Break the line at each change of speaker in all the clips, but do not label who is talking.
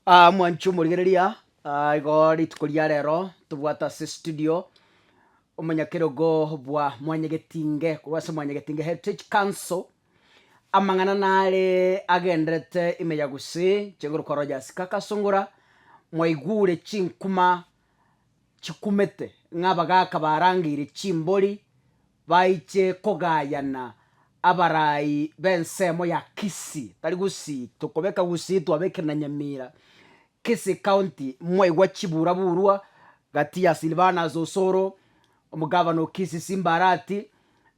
Mwanchu murigereria igori tukuria rero tubwata se studio omunyakirogo bwa Mwanyagetinge kurwase Mwanyagetinge Heritage Council amang'ana nare agenderete imeya gusi chengurukoro jasika kasungura mwaigure chinkuma chikumete ng'abagaka barangire chimbori baiche kogayana abarai bensemo ya Kisii tari gusi tukobeka gusi twabeke na Nyamira Kisii County mwaigwa chiburaburwa gati ya Silvanus Osoro omugabano Kisii Simbarati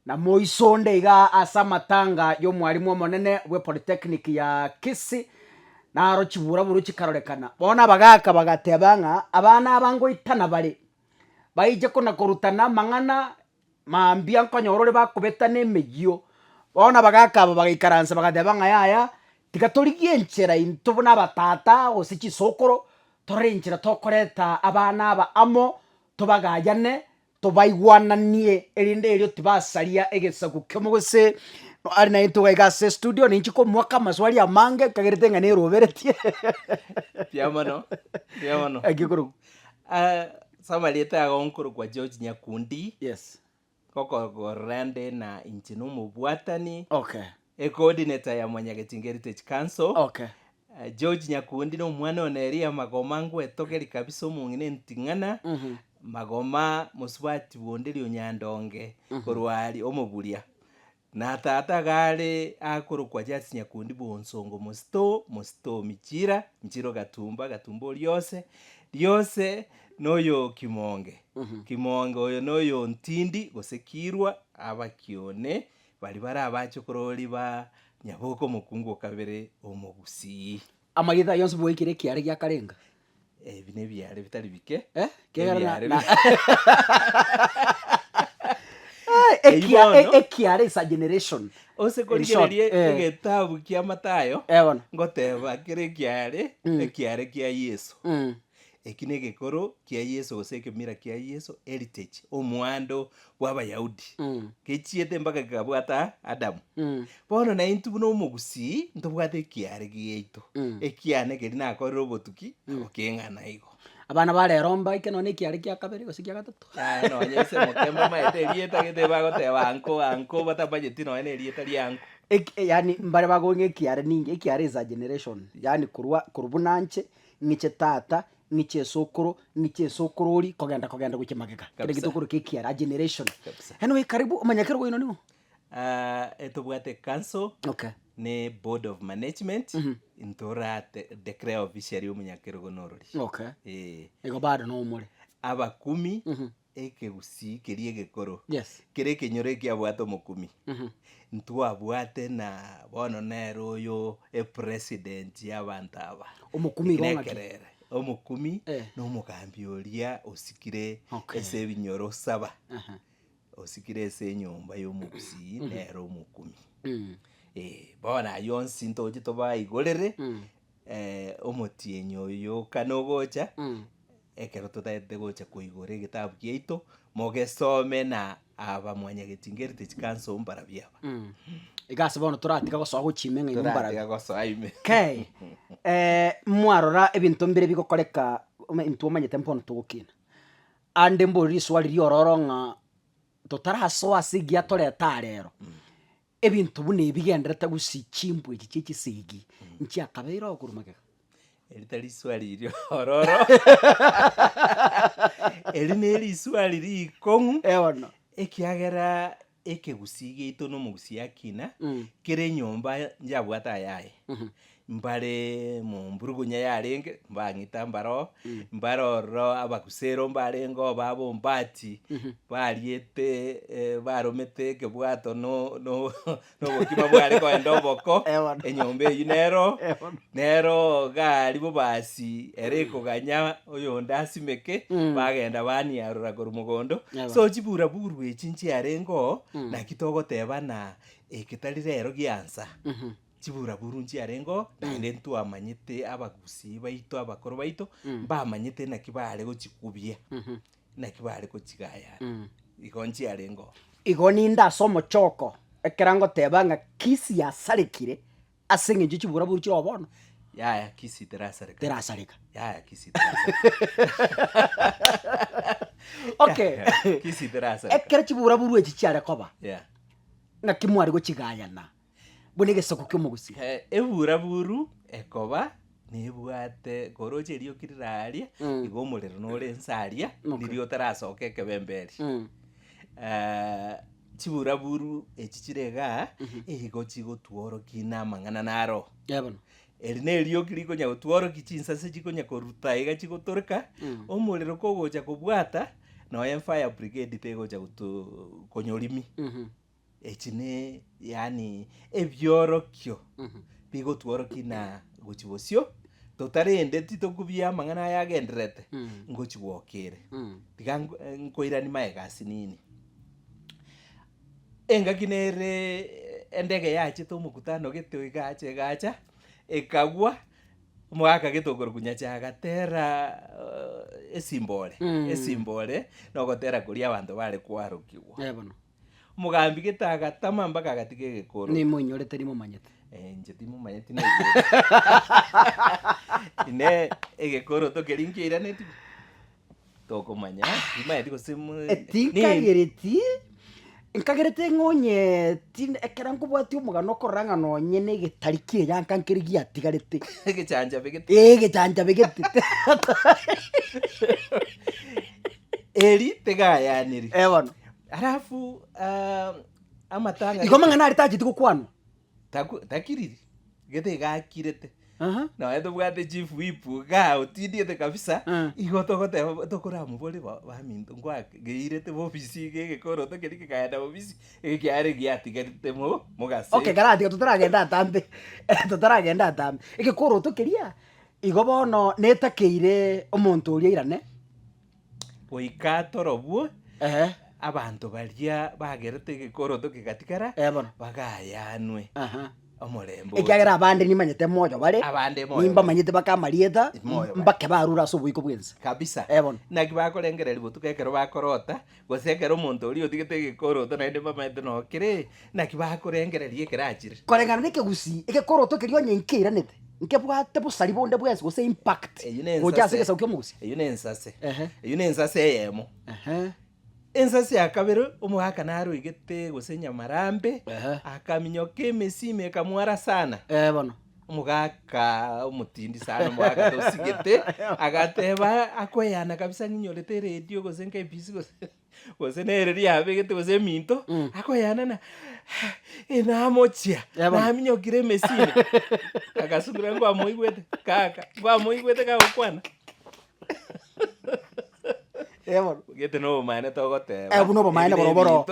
na Moisonde iga asa matanga yo mwarimu omonene we Polytechnic ya Kisii naro chiburaburu chikarorekana bona bagaka bagatebanga abana abango itana bari baije kona korutana mang'ana mambia nkonyorore bakubeta nemegio bona bagaka bagaikaransa bagatebanga yaya tigatorigie enchera into na batata osichi sokoro torenchera tokoreta abana aba amo tobagayane tobaigwananie erinde erio tibasaria egesagu kemugose ari na into gaigase studio ninchiko mwaka maswali amange kagerete ngane roberetie
Piamano
agikuru
samalieta agonkuru kwa George Nyakundi.
yes
Koko gorande na inchinu mubwatani
okay
coordinator ya Mwanyagetinge Heritage Council.
okay
George Nyakundi no mwana oneria magoma ngwe tokeri kabisa omung'ine nting'ana magoma muswati bonderi onyandonge korwari omoburia na tata gare akorokwa Jasi Nyakundi bonsongo musto michira nchiro gatumba lyose noyo kimonge kimonge oyo noyo ntindi gosekirwa abakione bali bara abacho korori ba nyaboko mukungu kabere omogusi
amagitha yonse bwikire kiare gya karenga
bine byare bitari bike
kegana ekiare is a generation
ose korigererie egetabu kia Matayo ngoteba kire kiare ekiare kia Yesu ekine gekoro kia Yesu gose kemira kia Yesu heritage omwando bw'Abayahudi kechiete mpaka kikabwata Adamu bono na intu buno omogusi ntobwate kiare gieito ekiane keri nakorera obotuki okeng'ana igo
abana bareromba ike none kiare kia kabere gose kia gatatu
no nyese mokemba maete rieta gete bagoteba anko batabanyeti no ene rieta rianko
yani mbare bagonge kiare ninge kiare is a generation yani kurubunanche niche tata niche sokoro ri kogenda gukimageka kire gitokuru kiare a generation heno karibu omanyakero ino niwo
etobwate council
okay
ne board of management intora declare officially omunyakero gonorori
okay ego bado no muri
aba 10 ekegusi kerie gekoro
yes
kire kenyore kia bwato mukumi ntwabwate na bono nero yo president y'abantu aba
omukumi
gongerere omukumi no mugambi oria osikire ese binyoro saba osikire ese nyumba y'omugusi nero omukumi bona yonsi ntoje toba igorere omotienyo yo kanogocha ekero totaete gocha kuigore gitabu kiaito mogesome na aba Mwanyagetinge Heritage Council mbara byaba
igase bono turatiga gosoa guchimeng'a ino mbara
turatiga gosoa ime
okay mwarora ebintu mbire bigokoreka into omanyete mpono tugukina ande mbori swali riororo ng'a totarasoa sigia toreta rero ebintu bune bigenderete gusichimbwe chichi sigi nchi akabeira okurumageka
eritari swali rio ororo eri swali ri kongu
ewana
ekiagera ekegusiga ito no mugusi akina kere nyomba njabwata yaye mbare mu mburugunya yarenge mbangita mbaroro abagusero mbarengo babo mbati bariete baromete kebwato no bokima bware ko endoboko enyombe yinero nero gali bobasi ereko ganya oyo ndasimeke bagenda bani arura gorumugondo so chibura burwe chinchi yarengo na kitogoteba na ekitari rero giansa chibura burunji arengo naende ntwamanyete abagusi baito abakoro baito bamanyete nakibare gochikubia nakibare gochigaya igonji arengo
igoni ndasomo choko ekerango teba nga Kisii yasarekire asenge chibura buru chirobono
Yaya kisi terasareka.
terasareka.
Yaya kisi terasareka.
Okay.
Kisi terasareka.
Ekera chibura buru echi chiare koba.
Yeah.
Na kimwari go chigayana. Bone gesoko kyomugusi.
Ebura buru ekoba nebwate koroche rio kiriraria igo omorero nore ensaria nirio terasoka ekebemberi. Chibura buru echi chirega igo chigotworoki na amang'ana naro.
Yebono.
Eri nerio kirikonya gotworoki chinsase chikonya koruta iga chigotoreka omorero kogocha kobwata noye fire brigade tegocha konyorimi. Echi ne yani ebyorokio bigotworoki na gochibosio totarende titokubia amang'ana yagenderete ngochigwokere tiga nkoirani maegasi nini engaki nere endege yache tomokutano geteo igacha ekagwa mwaka getokoro kunyacha agatera esimbole nogotera kuria abanto bare kwarokiwa.
Yebono.
Mugambi getagatama mpaka gatige gekoro.
Ni monyorete ni mumanyete.
Nje timumanyete na ine egekoro tokeringira neti tokomanya imaeti gosimu
etinkagereti nkagerete ngonye tin ekera nkubwati omugano okoranga nonye ne getariki yanka nkirigia tigarete
egechanja begete
egechanja begete
eri tegayaniri
ebono
arafu amatanga
igomang'ana ari tachiti gokwanwa
takiriri gete gakirete no eto bwate chief whip ga otindiete kabisa igo togoteba tokora mubore baminto ngwake geirete ofisi gegekoro tokerike kaenda ofisi ekiare giatigerite mugase.
Okay, garati tutaragenda atambe egekoro tokeria igo bono netakeire omonto oria irane
goika torobwo abanto baria bagerete egekoro tokegatikara bagayanwe omorembo
ekiagera abande nimanyete moyo bare
abande moyo
nimba manyete bakamarieta mbake barura sobuiko bwense
kabisa
ebono
naki bakorengera butuka ekero bakorota gosekera omonto orio otigete egekoroto naende bamaete no kere naki bakorengereria ekerachire
korengana nekegusi egekoroto kerio nyenkiranete nkebwate busari bonde bwense gose impact gocha sege sauki omugusi
eyo nensase eyemo ensase ya kabere omuhaka naro igete gose nyamarambe akaminyoka emesime ekamwara sana
bono
omugaka omutindi sana omugaka tosigete agateba akoyana kabisa ninyorete radio gose nkepisi gose nereri abegete gose eminto akoyana na enamochia naminyokire emesime agasugura ngwamoigwete kaka ngwamoigwete gagokwana gete no maene togoteba
buno maene boroboro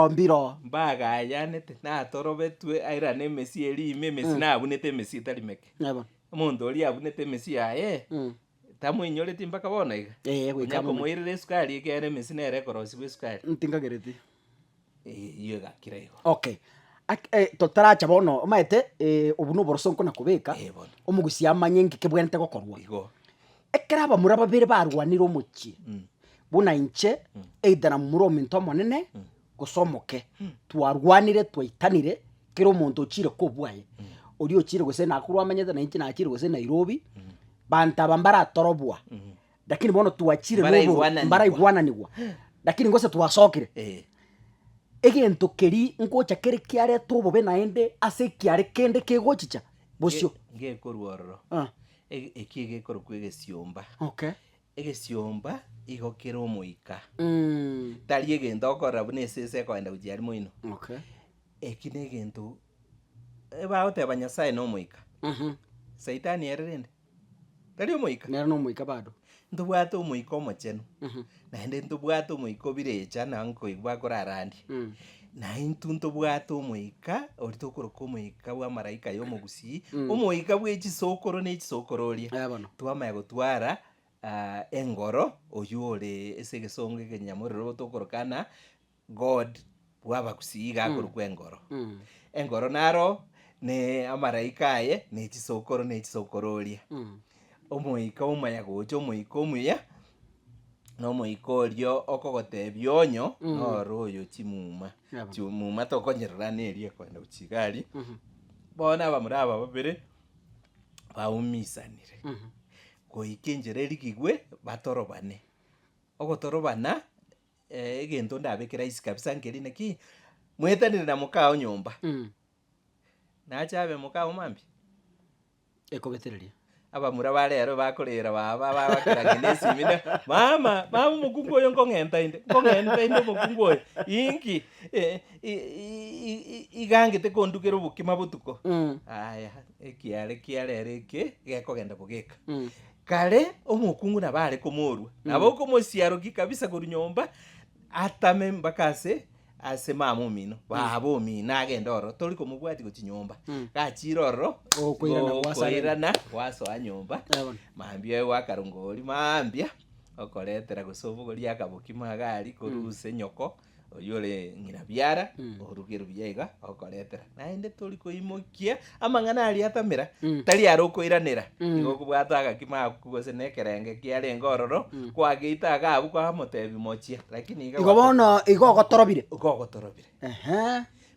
mbiro
mbagayanete natorobetwe airane emesi erime emesi nabunete emesi tarimeke omonto oria abunete emesi yaye tamwinyoreti mpaka bona iga nyakomoirire esukari ekere emesi nere ekorosiwa esukari
ntinkagereti
iyo egakira igo.
Okay, totaracha bono omaete obuno borosonko nakobeka omugusi amanye ngike bwenete gokorwa
igo
ekera abamura babere barwanire omochie buna inche either na muro minto monene gosomoke twarwanire twaitanire kero omonto ochire kobwaye ori ochire gose nakurwa amanyete na inche nachire gose Nairobi bantaba mbaratorobwa lakini bono twachire nobo mbaraigwananigwa lakini ngose twasokire egento keri nkocha kere kiare tobobe naende ase kiare kende kegochicha bosio
ngekorwororo ekigekoro kwegesiomba.
Okay.
Egesiomba igokera omoika tari egento okora buna esese ekoenda gochiari moino.
Okay.
Eki na egento bagoteba Nyasaye na omoika saitani ererende tari omoika
nero nomoika bado
ntobwate omoika omochenu naende ntobwate omoika obirecha nankoigwa korarandi naintu ntobwate omoika ori tokoroka omoika bwa maraika ya omogusi omoika bwa echisokoro na echisokoro oria twamaya gotwara engoro oyu ore ase egesongo ekenyamorero tokorokana God bwa abagusi gakorokwa engoro engoro naro ne amaraika aye na echisokoro oria omoika omaya gocha omoika omuya no moika orio okogotebia onyo noro oyo chimuma tokonyerera neria kwenda uchigari bona abamura aba babere baumisanire goika enchera erigigwe batorobane ogotorobana egento ndabeke rahisi kabisa nkeri naki mwetanire na mukao nyomba nachabe mukao mambi
ekobetereria
abamura barero bakorera baba babakaragene simina mama mukungu oyo nkong'enta inde mukungu oyo inki igangete kondukera obokima botuko aya ekiarere eke gekogenda bogeka kare omokungu nabare komorwa nabo komosiaroki kabisa koru nyomba atame mbakase ase mama omino baba omino agenda oro tori komobwati gochi nyomba gachira oro okoirana gwasoa nyomba mambia wakarongori mambia okoretera gosobogoria akabokima agari koruse nyoko oyore ng'ina biara orugero biyaiga okoretera naende tori koimokia amang'ana ari atamera tari arokoiranera igo kubwata agakima kugose nekerenge kiarenga ororo kwageita agabu kwa motebi mochia lakini
igo bono igo gotorobire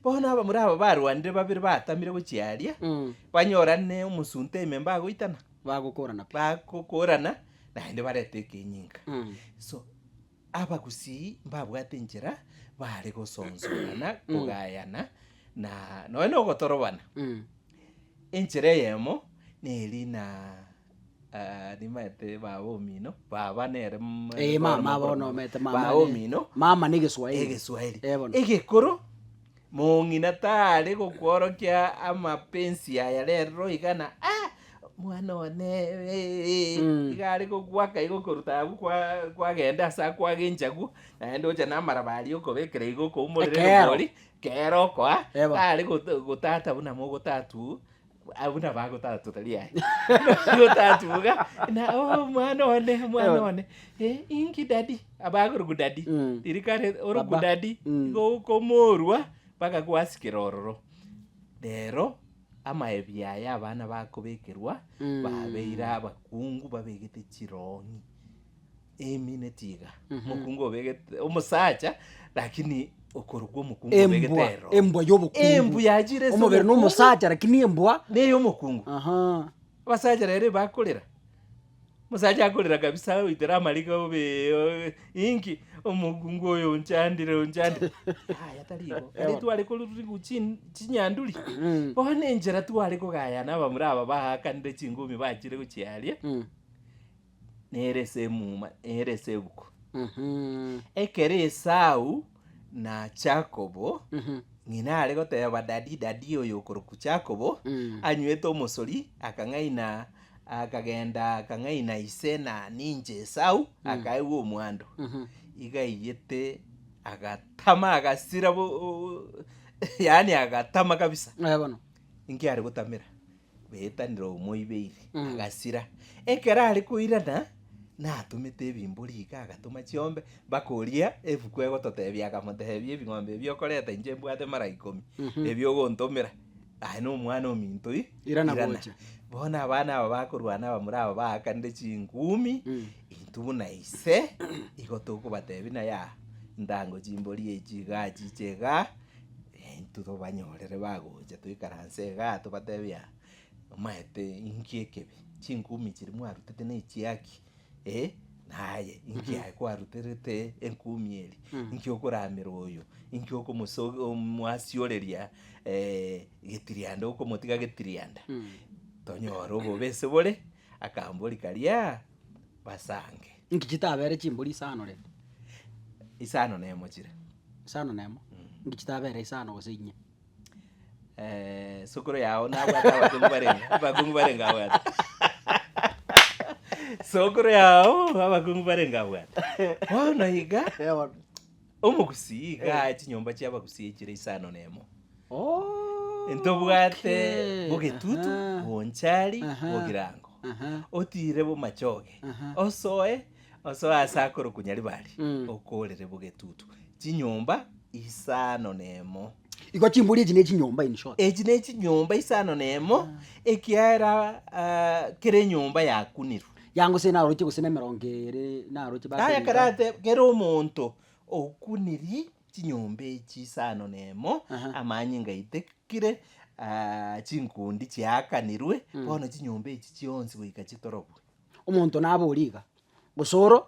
bono aba muri aba barwanire babere batamire gochiaria banyorane omusunte ememba agoitana bagokorana naende barete ekenyinga so abagusi mbabwate enchera bare gosonsorana kogayana na noe nogotorobana enchera eyemo neri na nimaete baba omino baba nere
mama bono mete
baba omino
mama ni Giswahili
egekoro mong'ina tare gokworokia amapensi aya rero igana mwana one igare gogwaka igokoruta abu kwagenda asa kwagenchagu naende ocha namarabari okobekera igoko umorere gori kero kwa tare gotata buna mogotatu abuna bagotatu tari ai gotatuga na mwana one inki dadi abagoro dadi irikare oro dadi go komorwa baka kwasikira ororo rero amaebiaya abana bakobekerwa babeira abakungu babegete chirongi eminetiga mukungu obegete omusacha lakini okorugwa mukungu obegete
embwa yobukungu
embwa yajire
omubere no musacha lakini embwa
neyo mukungu basacha rere bakorera musacha akorera kabisa uitera amarika obe inki omukungu oyo unchandire aya tarigo ari twari koruri chinyanduri bone njera twari kogayana bamuri aba bahakanire chingumi bachire guchiaria nerese muma nerese buko ekere Esau na Jacobo ng'ina ari goteba dadi oyo koroku Jacobo anywete omosori akagenda ise na ninje Esau akaiwa omwando igaiyete agatama agasira yani agatama kabisa
bono
inki ari gotamera betanira omoibeire agasira ekera ari koirana natumete ebimbori agatuma chiombe bakoria ebuku egototebia akamotebia ebing'ombe ebiokoreta inche mbwate mara 10 ebiogontomera no omwana ominto
irana
bona abana aba bakorwana abamuri aba bahakanire chingumi intubu na ise igotoko batebi na ya ndango chimbori echiga chichega intudo banyorere bagocha tuikaranse ga tubatebia maete inki ekebe chingumi chiri mwarutete na echiaki naye inki akwaruterete enkumi eri inki okoramira oyo inki okomwasioreria getirianda okomotiga getirianda tonyora obobese bore akambori karia basange
inki chitabere chimbori isano re
isano nemo chire
isano nemo inki chitabere isano gose inye
sokoro yao nabwata abakungu barenga abwata sokoro yao abakungu barenga abwata bono iga omogusi iga chinyomba chiabagusi echire isano nemo entobwate bogetutu bonchari bogirango otire bomachoge osoe asakoro kunyari bari okorere bogetutu chinyomba isano nemo
iko chimburi echi ne chinyomba in short
echi ne chinyomba isano nemo ekiara kere nyomba yakuniru
yango se na roche gusene merongere na roche
basa aya karate kero omonto okuniri chinyomba echi isano nemo amanyinga itekire chinkundi chiakanirwe bono chinyomba echi chionsi goika chitorogwe
omonto naboriga bosoro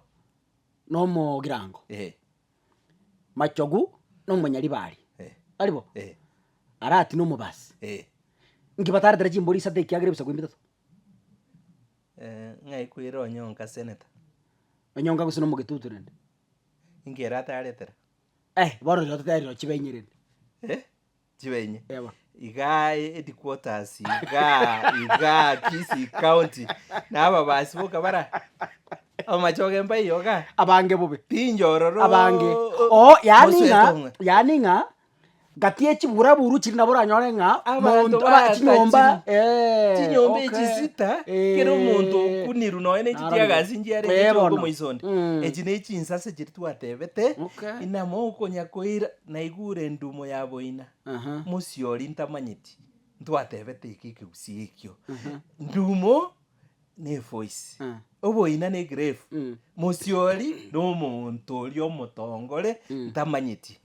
nomogirango machogu nomonyaribari aribo arati nomobasi nkibataratere chimbori isate ikiagere bisa kwimbi tato
ng'ai kwire onyonka seneta
onyonka gose nomogetutu rende
ingera ataretera
bono riototeriro chibenyerende
chibenye iga headquarters iga Kisii county naba basi boka bara amachoge mba yoga
abange bobe
pinjororo
abange yani nga gatie chibura buru chiri nabo ranyore nga
abantu
chinyomba
chinyomba echisita kero muntu kuniru no ene chitiagazi njiare choko moisonde echi ne chinsase chiri twatebete inamo ukonya koira naigure ndumo yabo ina musiori ntamanyiti twatebete ikike usiekyo ndumo ne voice oboina ne grave musiori no muntu oli omotongore ntamanyiti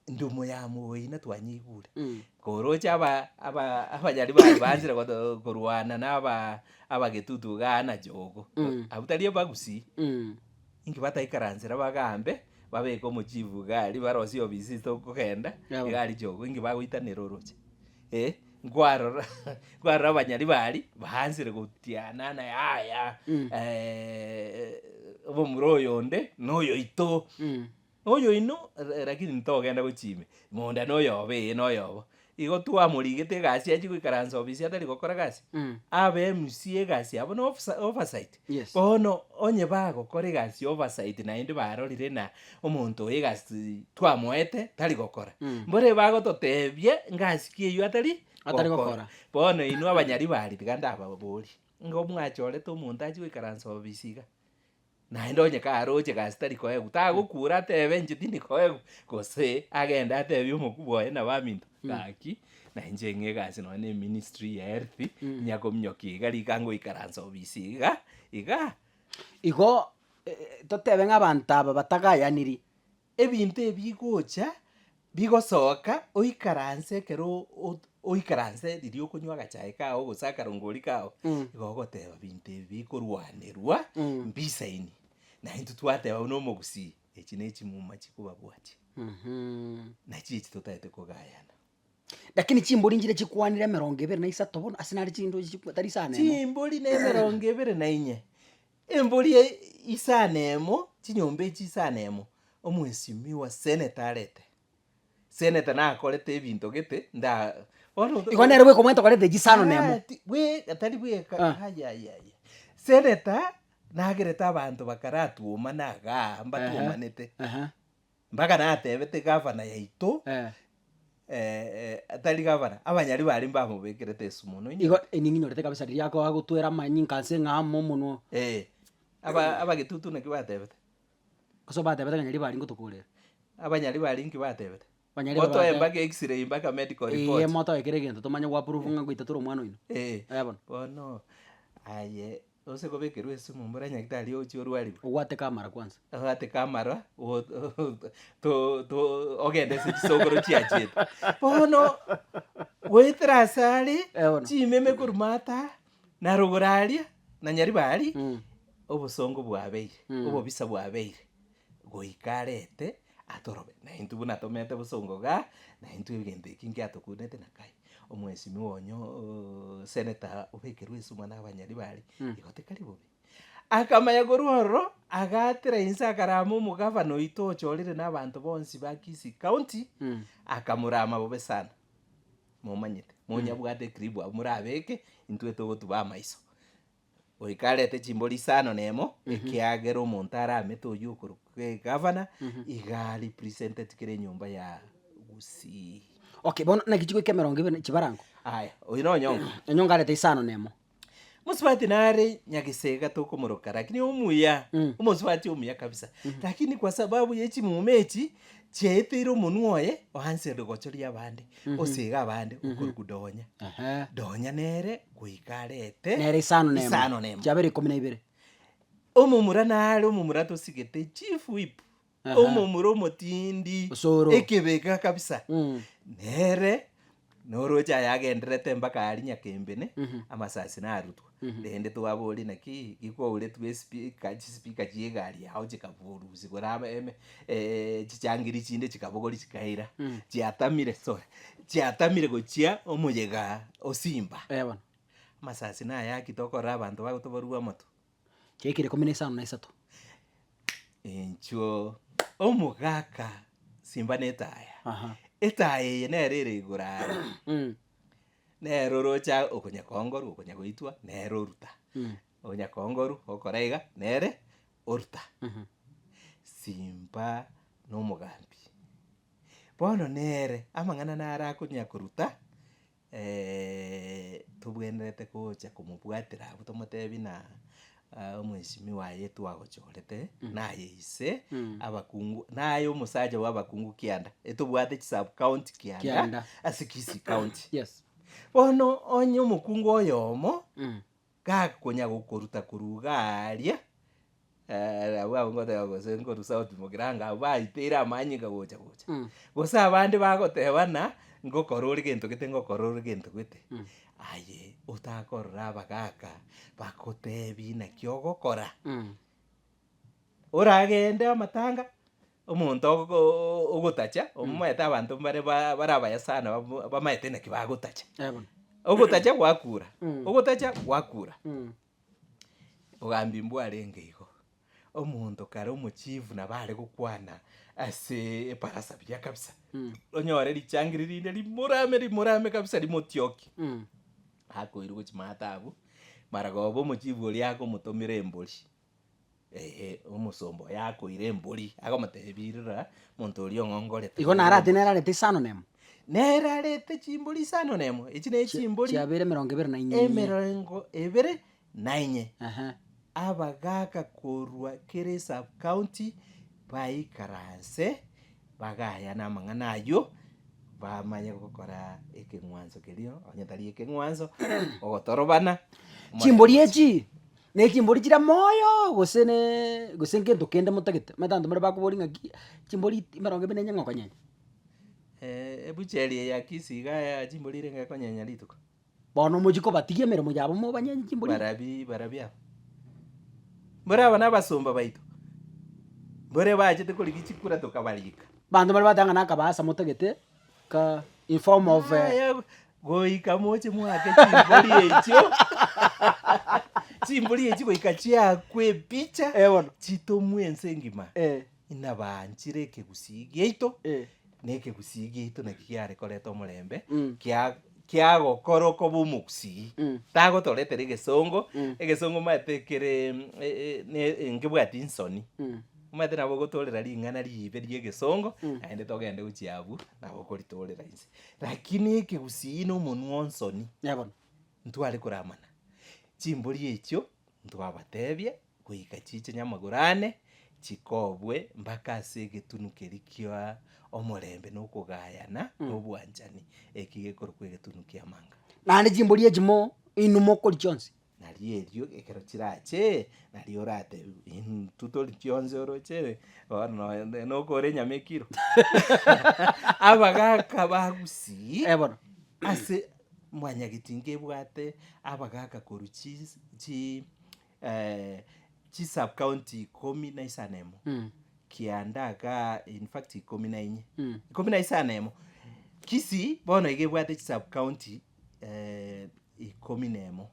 ndumo ya muoina twanyigure korocha abanyari banzira korwana n'abagetutu gana jogo abutarie bagusi ingi bataikaranzira bagambe babeka omochivu gari barosi obisi tokogenda gari jogo ingi bagoitanira oroche ngwarora abanyari bari bahanzire gutiana na yaya obomuro yonde noyo ito oyo ino lakini ntogenda gochime monda noyobe noyobo igo twamurigete gasi achi gwikaransa obisi atari gokora gasi abe MC gasi abo no oversight bono onye bagokora gasi oversight na indi barorire na omonto egasi twamoete tari gokora mbore bagototebye ngasi kiyo atari gokora bono inu abanyari bari tiganda ababori ngo mwachorete omonto achi gwikaransa obisi ga naende onye karoche gasi tari koegu tagokura tebe njitini koegu gose agenda atebia omokubwa na baminto gaki na inje ng'e gasi no ne ministry ya health nyakomnyoki gari kango ikaransa obisi iga
igo totebe ng'abantu aba batagayaniri
ebinto ebigocha bigosoka oikaranse kero oikaranse ririo okonywa agachae kao gose akarongori kao igo goteba binto bikorwanirwa mbisaini na into twateba n'omogusi eki n'ekimuma kikubabwati naki eki totaete kogayana
lakini chimbori njire chikwanire 224 bono asinari chindo tari sana
chimbori ne 224 embori isanemo chinyomba echi isanemo omwesimiwa senatorete seneta nakorete ebinto gete nda
igo nere bwe komento korete gisano nemo
bwe atari bwe haya seneta nagereta abantu bakaratuuma nagamba tuumanete mpaka natebete gavana yaito atari gavana abanyari bari mbamubekirete esumono
igo eninginyorete kabisa riako agutwera manyi nkanse ng'amo mono
abagetutu naki batebete
koso batebete kanyari bari ngotukurera
abanyari bari nki batebete
moto
embaka x-ray embaka medical report
moto ekere gento tomanya gwa proof ngagwita turo mwana ino
bono aye ose kobekerwe esimu mbora nyagitari ochi orwari
ugwate kamera kwanza
agate kamera ogende sogoro chiachete bono goitrasari chimeme kurumata na rogoraria na nyari bari obosongo bwabeire obobisa bwabeire goikarete atorobe na intu buna tomete bosongo ga na intu ebigente kingi atokunete nakai omwesimi wonyo seneta obekerwe esuma n'abanyari bari igote kari bobe akamanya goruoro agatira insa akaramo omugavana oito ochorire n'abantu bonsi ba Kisii county akamurama bobe sana momanyete monyabwate kribu amurabeke intu etogotuba amaiso oikarete chimbori sano nemo ekiagera omonto aramete oyo okoruke gavana iga represented kere nyomba ya Gusii.
Okay, bono na kichiko kya 200 chibarango
aya oino
nyonga arete isano nemo
musibati nare nyagisega toko moroka lakini umuya umusibati umuya kabisa lakini kwa sababu yechi mumechi chetero munwoye ohanse gochoria abande osiga abande ukurukudonya donya nere guikarete
nere isano nemo chabere 12
omumura nare omumura tosigete chief whip omumura omotindi ekebeka kabisa nere norocha yagenderete mpaka arinya kembene amasasi narutwa rende twabori naki gikwaure twe speaker chiegari yao chikavuruzi kuraba chichangiri chinde chikabogori chikaira chiatamire gochia omuyega osimba masasi naya kitokora abantu bagotoborwa moto
chekire 13
encho omugaka simba netaya etaye nerere igurara nerorocha okonya kongoru okonya goitwa neroruta onya kongoru okoraiga nere oruta simba n'omugambi bono nere amang'ana nara konya koruta tobwenerete gocha komobwatera abwo tomotebi na omweshimiwa yetu agochorete naye ise abakungu naye omusaja w'abakungu kianda etobwate chisub county kianda ase Kisii county
yes
bono onye omokungu oyomo gakonya gokoruta kuruga aria abo ngoteba gose ngorusa otimogiranga baitera amanyiga gocha gose abande bagotebana ngokorora gento gete ngokorora gento gete aye utakorora abagaka bakotebi naki ogokora oragende amatanga omonto ogotacha omoete abanto mbare barabaya sana bamaete naki bagotacha ogotacha gwakura ogotacha gwakura ogambi mbwarenge igo omonto kare omochifu nabare gokwana ase eparasa bia kabisa onyore richangiri rinde rimurame kabisa rimotioki akoiru gochimata abu maragobo omochifu oria agomotomera embori omosombo yakoire embori agomotebirira monto oria ong'ongorete
igo narate nerarete isano nemo
nerarete chimbori isano nemo echi ne chimbori
chiabere 24
24 abagaka korwa kere sub county baikaranse bagaya namang'ana ayo bamanye gokora ekeng'wanso kerio onyetari ekeng'wanso ogotorobana
chimbori echi ne chimbori chira moyo gose nkento kende motagete matanto mare bakobori ng'aki chimbori 24 ng'okonyenya
ebucheri ya Kisii iga chimbori renge konyenya rituko
bono mochiko batigie meremo yabo mo banyenya chimbori
barabi abo mbore aba nabasomba baito mbore bachete korigi chikura tokabarika
bantu bari batanga nakabasa motagete ka in form of
goika moche mwake chimbori echo chimbori echi goika chiakwe picha chitomwense ngima inabanchire ekegusii giaito nekegusii giaito naki giarekorete omorembe kiagokora koba omogusii tagotoretera egesongo maete nkebwati nsoni maete nabo gotorera ring'ana riibe ria egesongo naende togende gochiabu nabo koritorera inse lakini ekegusii na omonwa onsoni ntware koramana chimbori echio ntwabatebia goika chiche nyamagurane chikobwe mpaka ase egetunu keri kia omorembe nokogayana nobwanchani ekigekorokwa egetunu kia manga
naende chimbori echimo inumo kori chionsi
nari erio ekero chirache nari orate tutori chionse oroche nokore nyama ekiro abagaka bagusii ase mwanyagetinga ebwate abagaka koru chi sub county 15 emo kianda ga in fact 14 15 emo Kisii bono igebwate chi sub county 10 emo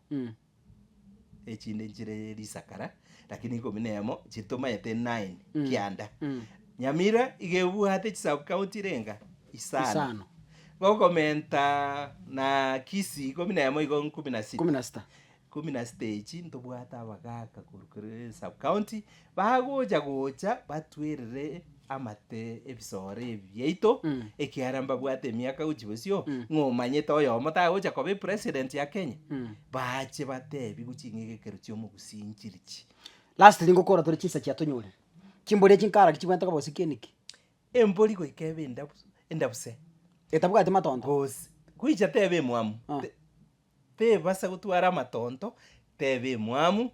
echinde nchire risakara lakini 10 emo chitomayete 9 kianda Nyamira igebwate chi sub county renga isano gokomenta na Kisii 10 emo igo 16 echi ntobwata abagaka korukere sub county gocha batwerere amate ebisore ebyaito ekiaramba bwate miaka uchibosio ng'omanyete oyomo tagocha kobe president ya Kenya bache batebi guching'egekero chiomogusii nchirichi
last ngokora tore chisa chiatonyore chimbori chinkara kichibwanta kabose keniki
embori goika ebe endabuse
etabwate matondo
gose kuicha tebe mwamu tebasa gotwara amatonto tebe mwamu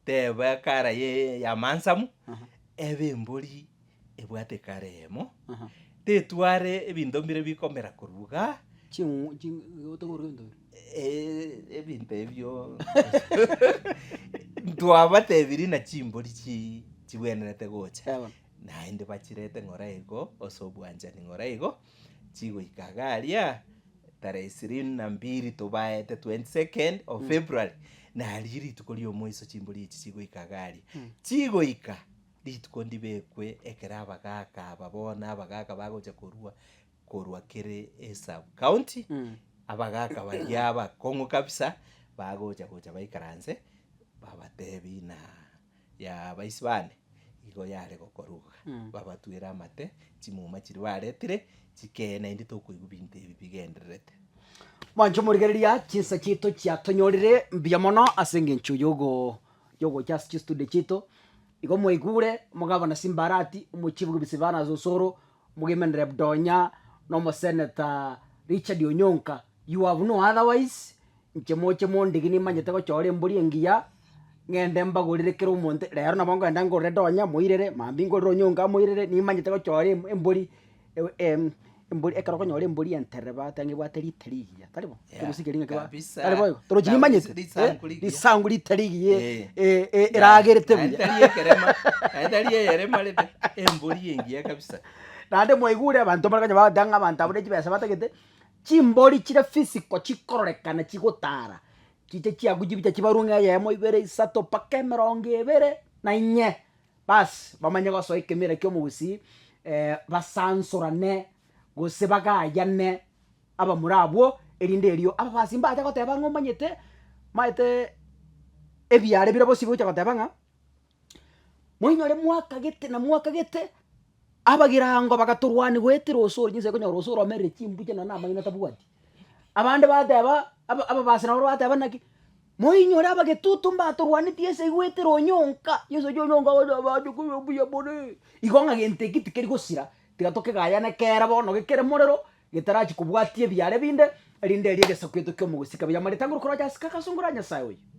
tebe kara ya mansamu ebe embori ebwate kare emo tetware ebinto mbire bikomera koruga ebinto ebyo twabatebiri na chimbori chibwenerete gocha naende bachirete ng'ora igo ase obwanchani ng'ora igo chigoika garia tarehe 22 tobaete 22nd of February nari rituko ria omoiso chimbori echi chigoika garia chigoika rituko ndibekwe ekera abagaka aba bona abagaka bagocha korwa kere sub county abagaka baria abakong'u kabisa bagocha baikaranse babatebi na ya baisibane igo yare gokoruga babatwera amate chimuma chiri baretire chikena indi tokoigwa binto ebi bigendererete
mwancho murigereria chinsa chito chiatonyorire mbia mono ase eng'encho yogocha ase chistudio chito igo mwaigure omogabana Simbarati omochifu bisibana Zosoro omogemenere Budonya na omoseneta Richard Onyonka. You have no otherwise inche moche mondigi nimanyete gochora embori engiya ng'ende mbagorire kero omonte rero nabo ngenda ngorere Donya moirere mambi ngorere Onyonka moirere nimanyete gochora embori embori ekero konyora embori enterere batangi bwateri terigia taribo tugusigeringa keba taribo toro chini manyete lisangu literigie eragerete buya
tari yerema lete embori engiya kabisa
nande mwaigure abantu baraganya badanga abantu abure chibesa batagete chimbori chire physical chikororekana chigotara chite chiagujibita chibarunga yemo ibere isato pake 24 bas bamanye gosoike mire kyo mugusi basansorane gose bagayane aba murabwo erinde erio aba basimba aja goteba ngomanyete maite ebiare bira bosi bucha goteba nga moinyore mwaka gete abagirango bagaturwani gwetira osoro nyise konyora osoro mere chimbuche na namanyina tabuati abande bateba aba basina baro bateba naki moinyore abagetutumba aturwani tiese gwetira Onyonka yeso Onyonka baje kubuya bone igonga gente kiti keri gosira tigatoke gayane kera bono gekere morero getarachi kubwatie byare binde erinde eri gesakweto kyo mugusika bya maritanguru kora jasika kasunguranya sawe